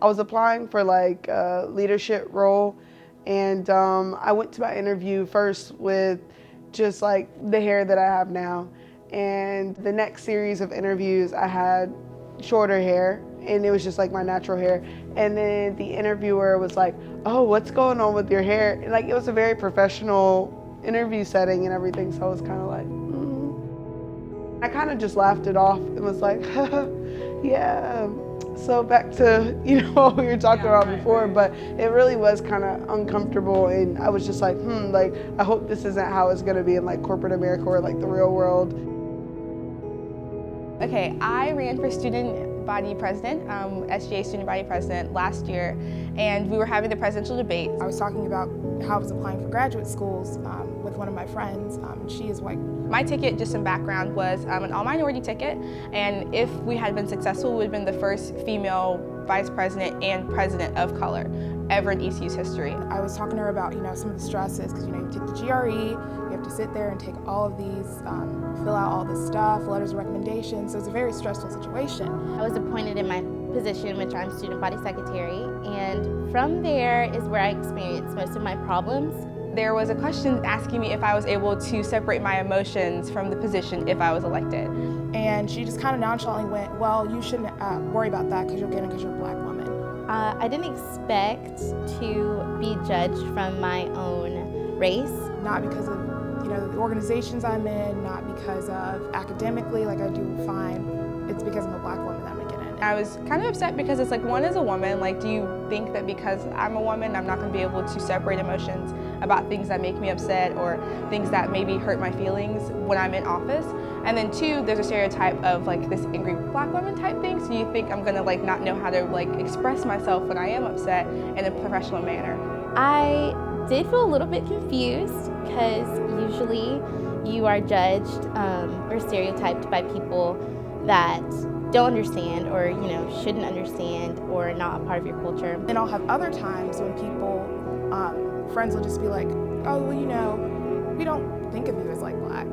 I was applying for like a leadership role, and I went to my interview first with just like the hair that I have now. And the next series of interviews, I had shorter hair, and it was just like my natural hair. And then the interviewer was like, "Oh, what's going on with your hair?" And like it was a very professional interview setting and everything, so I was kind of like, I kind of just laughed it off and was like, yeah. So back to, what we were talking about before, but it really was kind of uncomfortable, and I was just like, like, I hope this isn't how it's gonna be in like corporate America or like the real world. Okay, I ran for student body president, SGA student body president last year, and we were having the presidential debate. I was talking about how I was applying for graduate schools with one of my friends. She is white. My ticket, just some background, was an all-minority ticket, and if we had been successful, we would have been the first female vice president and president of color ever in ECU's history. I was talking to her about, some of the stresses, because, you take the GRE, you have to sit there and take all of these, fill out all this stuff, letters of recommendation, so it's a very stressful situation. I was appointed in my position, which I'm student body secretary, and from there is where I experienced most of my problems. There was a question asking me if I was able to separate my emotions from the position if I was elected. And she just kind of nonchalantly went, well, you shouldn't worry about that because you'll get it because you're a black woman. I didn't expect to be judged from my own race. Not because of, the organizations I'm in, not because of academically, like I do fine. It's because I'm a black woman that I'm gonna get in. I was kind of upset because it's like, one, as a woman, like, do you think that because I'm a woman, I'm not gonna be able to separate emotions about things that make me upset or things that maybe hurt my feelings when I'm in office? And then two, there's a stereotype of like this angry black woman type thing, so you think I'm gonna like not know how to like express myself when I am upset in a professional manner. I did feel a little bit confused because usually you are judged or stereotyped by people that don't understand or shouldn't understand or not a part of your culture. And I'll have other times when people, friends will just be like, oh, well, we don't think of you as like black.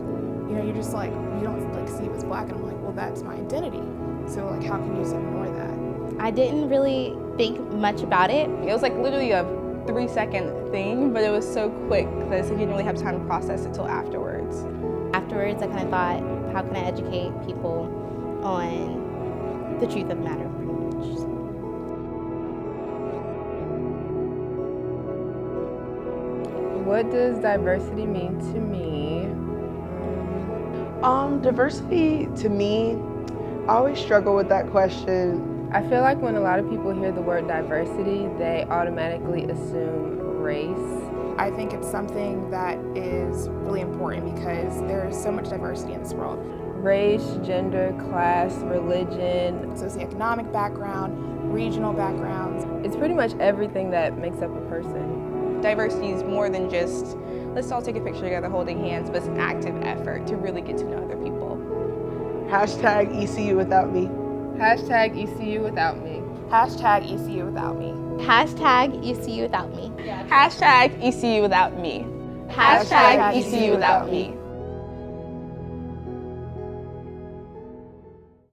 You're just like, you don't like see you as black. And I'm like, well, that's my identity. So like, how can you just ignore that? I didn't really think much about it. It was like literally a 3-second thing, but it was so quick that I didn't really have time to process it till afterwards. Afterwards, I kind of thought, how can I educate people on the truth of the matter, pretty much. What does diversity mean to me? Diversity to me, I always struggle with that question. I feel like when a lot of people hear the word diversity, they automatically assume race. I think it's something that is really important because there is so much diversity in this world. Race, gender, class, religion, socioeconomic background, regional backgrounds. It's pretty much everything that makes up a person. Diversity is more than just, let's all take a picture together holding hands, but it's an active effort to really get to know other people. Hashtag ECU without me. Hashtag ECU without me. Hashtag ECU without me. Hashtag ECU without me. Hashtag ECU without me. Hashtag ECU without me.